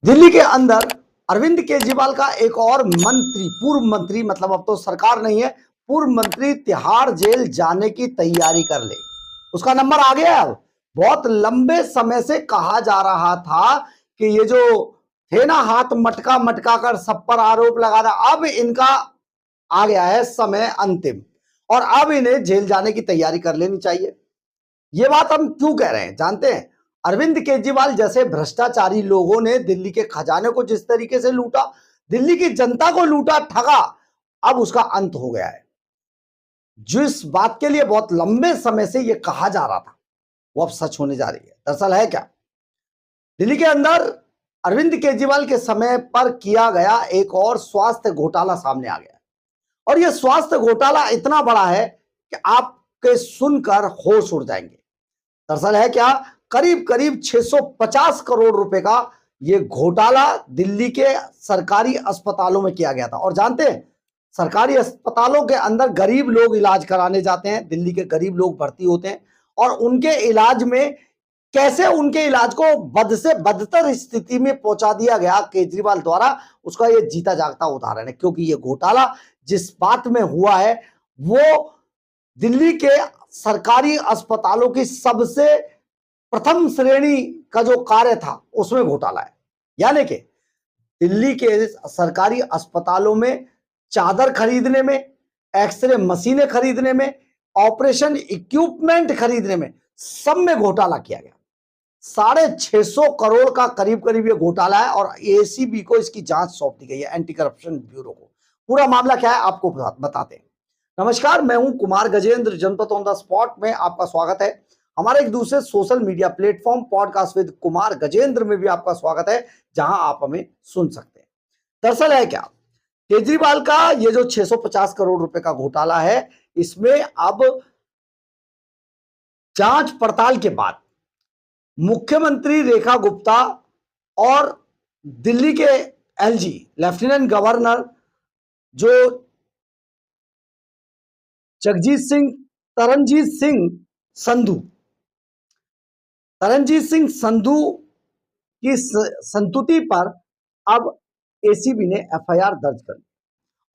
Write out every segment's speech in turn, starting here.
दिल्ली के अंदर अरविंद केजरीवाल का एक और मंत्री, पूर्व मंत्री, मतलब अब तो सरकार नहीं है, पूर्व मंत्री तिहाड़ जेल जाने की तैयारी कर ले। उसका नंबर आ गया। अब बहुत लंबे समय से कहा जा रहा था कि ये जो थे ना, हाथ मटका मटका कर सब पर आरोप लगा रहा, अब इनका आ गया है समय अंतिम और अब इन्हें जेल जाने की तैयारी कर लेनी चाहिए। ये बात हम क्यों कह रहे हैं जानते हैं? अरविंद केजरीवाल जैसे भ्रष्टाचारी लोगों ने दिल्ली के खजाने को जिस तरीके से लूटा, दिल्ली की जनता को लूटा, ठगा, अब उसका अंत हो गया है। जिस बात के लिए बहुत लंबे समय से यह कहा जा रहा था वो अब सच होने जा रही है। दरअसल है क्या, दिल्ली के अंदर अरविंद केजरीवाल के समय पर किया गया एक और स्वास्थ्य घोटाला सामने आ गया और यह स्वास्थ्य घोटाला इतना बड़ा है कि आपके सुनकर होश उड़ जाएंगे। दरअसल है क्या, करीब करीब 650 करोड़ रुपए का यह घोटाला दिल्ली के सरकारी अस्पतालों में किया गया था। और जानते हैं, सरकारी अस्पतालों के अंदर गरीब लोग इलाज कराने जाते हैं, दिल्ली के गरीब लोग भर्ती होते हैं और उनके इलाज में कैसे उनके इलाज को बद से बदतर स्थिति में पहुंचा दिया गया केजरीवाल द्वारा, उसका यह जीता जागता उदाहरण है। क्योंकि यह घोटाला जिस बात में हुआ है वो दिल्ली के सरकारी अस्पतालों की सबसे प्रथम श्रेणी का जो कार्य था उसमें घोटाला है। यानी कि दिल्ली के सरकारी अस्पतालों में चादर खरीदने में, एक्सरे मशीनें खरीदने में, ऑपरेशन इक्विपमेंट खरीदने में, सब में घोटाला किया गया। 650 करोड़ का करीब करीब ये घोटाला है और एसीबी को इसकी जांच सौंप दी गई है, एंटी करप्शन ब्यूरो को। पूरा मामला क्या है आपको बताते हैं। नमस्कार, मैं हूं कुमार गजेंद्र, जनपद ऑन द स्पॉट में आपका स्वागत है। हमारे एक दूसरे social media platform podcast with Kumar Gajendra में भी आपका स्वागत है, जहां आप हमें सुन सकते हैं। दरअसल है क्या, केजरीवाल का ये जो 650 करोड़ रुपए का घोटाला है, इसमें अब जांच पड़ताल के बाद मुख्यमंत्री रेखा गुप्ता और दिल्ली के एलजी लेफ्टिनेंट गवर्नर जो संधू तरनजीत सिंह संधू की संतुति पर अब एसीबी ने एफआईआर दर्ज कर ली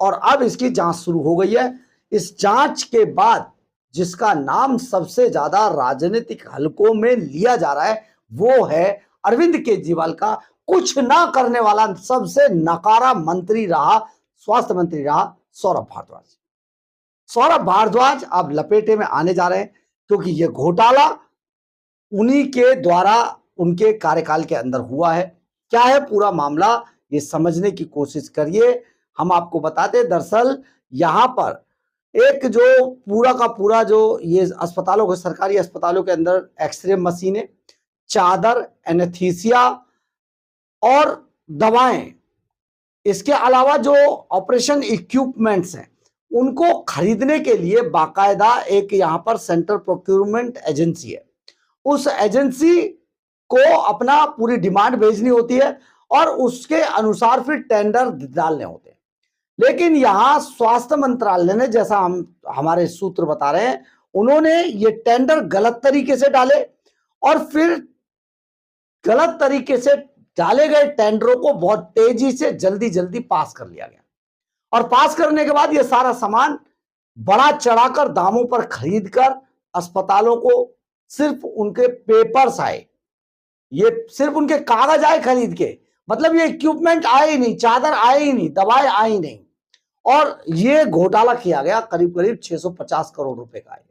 और अब इसकी जांच शुरू हो गई है। इस जांच के बाद जिसका नाम सबसे ज्यादा राजनीतिक हलकों में लिया जा रहा है वो है अरविंद केजरीवाल का कुछ ना करने वाला सबसे नकारा मंत्री रहा, स्वास्थ्य मंत्री रहा सौरभ भारद्वाज। सौरभ भारद्वाज अब लपेटे में आने जा रहे हैं क्योंकि यह घोटाला उन्हीं के द्वारा उनके कार्यकाल के अंदर हुआ है। क्या है पूरा मामला, ये समझने की कोशिश करिए। हम आपको बताते, दरअसल यहां पर एक जो पूरा का पूरा जो ये अस्पतालों के, सरकारी अस्पतालों के अंदर एक्सरे मशीनें, चादर, एनेस्थीसिया और दवाएं, इसके अलावा जो ऑपरेशन इक्विपमेंट्स हैं उनको खरीदने के लिए बाकायदा एक यहां पर सेंट्रल प्रोक्योरमेंट एजेंसी है। उस एजेंसी को अपना पूरी डिमांड भेजनी होती है और उसके अनुसार फिर टेंडर डालने होते हैं। लेकिन यहां स्वास्थ्य मंत्रालय ने, जैसा हमारे सूत्र बता रहे हैं, उन्होंने ये टेंडर गलत तरीके से डाले और फिर गलत तरीके से डाले गए टेंडरों को बहुत तेजी से जल्दी जल्दी पास कर लिया गया और पास करने के बाद ये सारा सामान बड़ा चढ़ाकर दामों पर खरीदकर अस्पतालों को सिर्फ उनके पेपर्स आए, ये सिर्फ उनके कागज आए खरीद के, मतलब ये इक्विपमेंट आए ही नहीं, चादर आए ही नहीं, दवाएं आई नहीं और ये घोटाला किया गया। करीब करीब 650 करोड़ रुपए का है,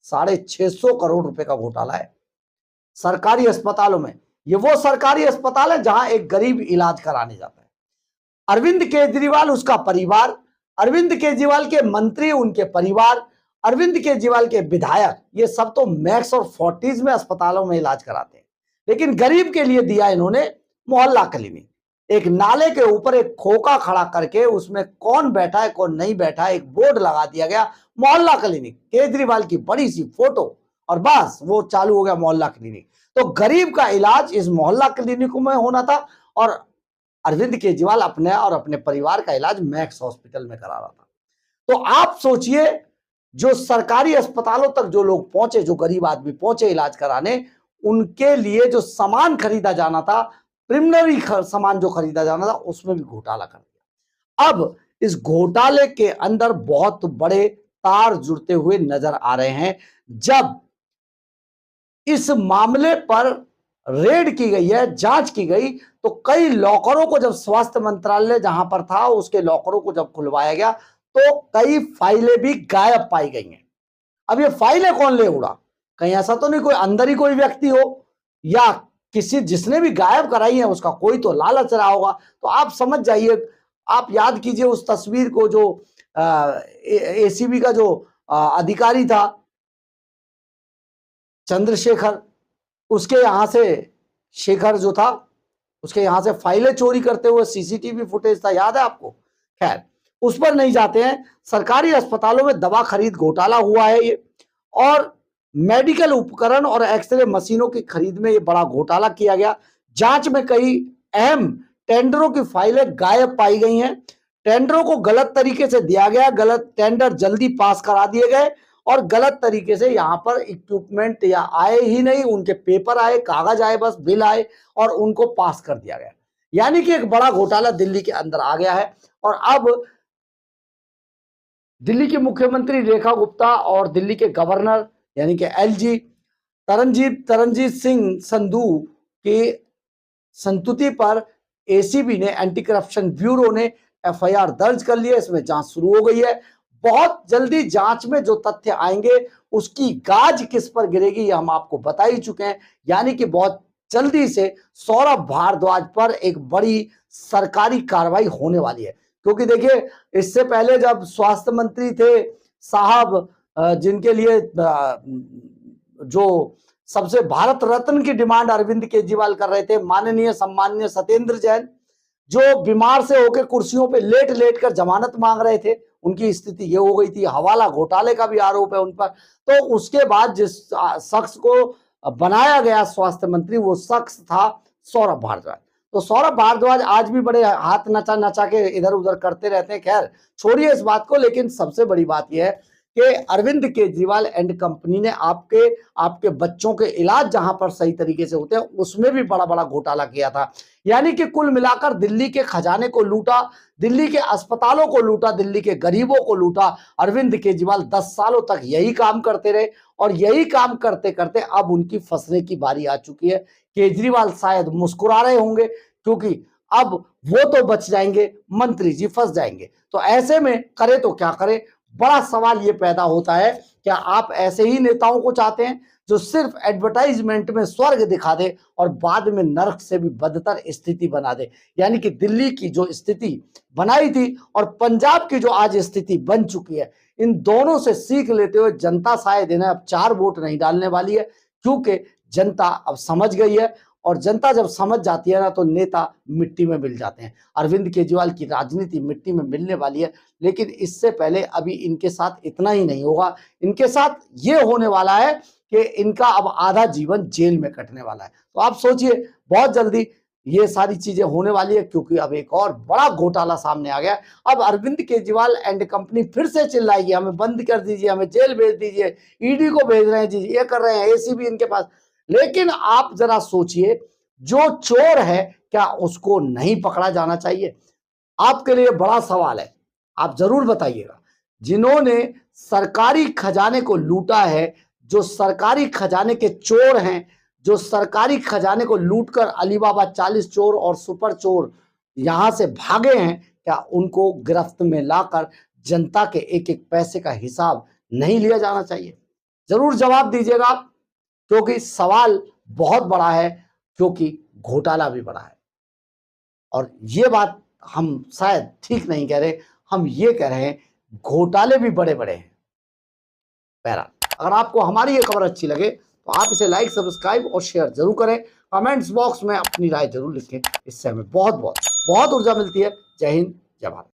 650 करोड़ रुपए का घोटाला है सरकारी अस्पतालों में। ये वो सरकारी अस्पताल है जहां एक गरीब इलाज कराने जाता है। अरविंद केजरीवाल, उसका परिवार, अरविंद केजरीवाल के मंत्री, उनके परिवार, अरविंद केजरीवाल के विधायक, ये सब तो मैक्स और फोर्टीज में अस्पतालों में इलाज कराते हैं। लेकिन गरीब के लिए दिया इन्होंने मोहल्ला क्लिनिक। एक नाले के ऊपर एक खोखा खड़ा करके उसमें कौन बैठा है कौन नहीं बैठा है एक बोर्ड लगा दिया गया, मोहल्ला क्लिनिक, केजरीवाल की बड़ी सी फोटो और बस वो चालू हो गया मोहल्ला क्लिनिक। तो गरीब का इलाज इस मोहल्ला क्लिनिक में होना था और अरविंद केजरीवाल अपने और अपने परिवार का इलाज मैक्स हॉस्पिटल में करा रहा था। तो आप सोचिए, जो सरकारी अस्पतालों तक जो लोग पहुंचे, जो गरीब आदमी पहुंचे इलाज कराने, उनके लिए जो सामान खरीदा जाना था प्रिलिमिनरी सामान जो खरीदा जाना था उसमें भी घोटाला कर दिया। अब इस घोटाले के अंदर बहुत बड़े तार जुड़ते हुए नजर आ रहे हैं। जब इस मामले पर रेड की गई है, जांच की गई, तो कई लॉकरों को जब स्वास्थ्य मंत्रालय जहां पर था उसके लॉकरों को जब खुलवाया गया तो कई फाइलें भी गायब पाई गई हैं। अब ये फाइलें कौन ले उड़ा? कहीं ऐसा तो नहीं कोई अंदर ही कोई व्यक्ति हो या किसी जिसने भी गायब कराई है उसका कोई तो लालच रहा होगा। तो आप समझ जाइए, आप याद कीजिए उस तस्वीर को जो एसीबी का जो अधिकारी था चंद्रशेखर, उसके यहां से शेखर जो था उसके यहां से फाइलें चोरी करते हुए सीसीटीवी फुटेज था, याद है आपको? खैर उस पर नहीं जाते हैं। सरकारी अस्पतालों में दवा खरीद घोटाला हुआ है ये, और मेडिकल उपकरण और एक्सरे मशीनों की खरीद में ये बड़ा घोटाला किया गया। जांच में कई अहम टेंडरों की फाइलें गायब पाई गई हैं। टेंडरों को गलत तरीके से दिया गया, गलत टेंडर जल्दी पास करा दिए गए और गलत तरीके से यहां पर इक्विपमेंट या आए ही नहीं, उनके पेपर आए, कागज आए, बस बिल आए और उनको पास कर दिया गया। यानी कि एक बड़ा घोटाला दिल्ली के अंदर आ गया है। और अब दिल्ली की मुख्यमंत्री रेखा गुप्ता और दिल्ली के गवर्नर यानी कि एलजी तरनजीत सिंह संधू की संतुति पर एसीबी ने, एंटी करप्शन ब्यूरो ने एफआईआर दर्ज कर ली है। इसमें जांच शुरू हो गई है। बहुत जल्दी जांच में जो तथ्य आएंगे उसकी गाज किस पर गिरेगी ये हम आपको बता ही चुके हैं। यानी कि बहुत जल्दी से सौरभ भारद्वाज पर एक बड़ी सरकारी कार्रवाई होने वाली है। क्योंकि देखिए इससे पहले जब स्वास्थ्य मंत्री थे साहब, जिनके लिए जो सबसे भारत रत्न की डिमांड अरविंद केजरीवाल कर रहे थे, माननीय सम्माननीय सत्येंद्र जैन, जो बीमार से होकर कुर्सियों पे लेट लेट कर जमानत मांग रहे थे, उनकी स्थिति ये हो गई थी। हवाला घोटाले का भी आरोप है उन पर। तो उसके बाद जिस शख्स को बनाया गया स्वास्थ्य मंत्री वो शख्स था सौरभ भारद्वाज। तो सौरभ भारद्वाज आज भी बड़े हाथ नचा नचा के इधर उधर करते रहते हैं। खैर छोड़िए इस बात को, लेकिन सबसे बड़ी बात यह है कि अरविंद केजरीवाल एंड कंपनी ने आपके बच्चों के इलाज जहां पर सही तरीके से होते हैं उसमें भी बड़ा बड़ा घोटाला किया था। यानी कि कुल मिलाकर दिल्ली के खजाने को लूटा, दिल्ली के अस्पतालों को लूटा, दिल्ली के गरीबों को लूटा। अरविंद केजरीवाल 10 सालों तक यही काम करते रहे और यही काम करते करते अब उनकी फंसने की बारी आ चुकी है। केजरीवाल शायद मुस्कुरा रहे होंगे क्योंकि अब वो तो बच जाएंगे, मंत्री जी फंस जाएंगे। तो ऐसे में करे तो क्या करे? बड़ा सवाल ये पैदा होता है, क्या आप ऐसे ही नेताओं को चाहते हैं जो सिर्फ एडवर्टाइजमेंट में स्वर्ग दिखा दे और बाद में नरक से भी बदतर स्थिति बना दे? यानी कि दिल्ली की जो स्थिति बनाई थी और पंजाब की जो आज स्थिति बन चुकी है, इन दोनों से सीख लेते हुए जनता शायद इन्हें अब 4 वोट नहीं डालने वाली है, क्योंकि जनता अब समझ गई है। और जनता जब समझ जाती है ना तो नेता मिट्टी में मिल जाते हैं। अरविंद केजरीवाल की राजनीति मिट्टी में मिलने वाली है। लेकिन इससे पहले अभी इनके साथ इतना ही नहीं होगा, इनके साथ ये होने वाला है कि इनका अब आधा जीवन जेल में कटने वाला है। तो आप सोचिए बहुत जल्दी ये सारी चीजें होने वाली है, क्योंकि अब एक और बड़ा घोटाला सामने आ गया। अब अरविंद केजरीवाल एंड कंपनी फिर से चिल्लाएगी, हमें बंद कर दीजिए, हमें जेल भेज दीजिए, ईडी को भेज रहे हैं जी, ये कर रहे हैं, एसीबी इनके पास। लेकिन आप जरा सोचिए, जो चोर है क्या उसको नहीं पकड़ा जाना चाहिए? आपके लिए बड़ा सवाल है, आप जरूर बताइएगा। जिन्होंने सरकारी खजाने को लूटा है, जो सरकारी खजाने के चोर हैं, जो सरकारी खजाने को लूटकर अलीबाबा 40 चोर और सुपर चोर यहां से भागे हैं, क्या उनको गिरफ्त में लाकर जनता के एक एक पैसे का हिसाब नहीं लिया जाना चाहिए? जरूर जवाब दीजिएगा, क्योंकि सवाल बहुत बड़ा है, क्योंकि घोटाला भी बड़ा है। और ये बात हम शायद ठीक नहीं कह रहे, हम ये कह रहे हैं घोटाले भी बड़े बड़े हैं। बहरहाल अगर आपको हमारी ये खबर अच्छी लगे तो आप इसे लाइक, सब्सक्राइब और शेयर जरूर करें। कमेंट्स बॉक्स में अपनी राय जरूर लिखें, इससे हमें बहुत बहुत बहुत ऊर्जा मिलती है। जय हिंद, जय भारत।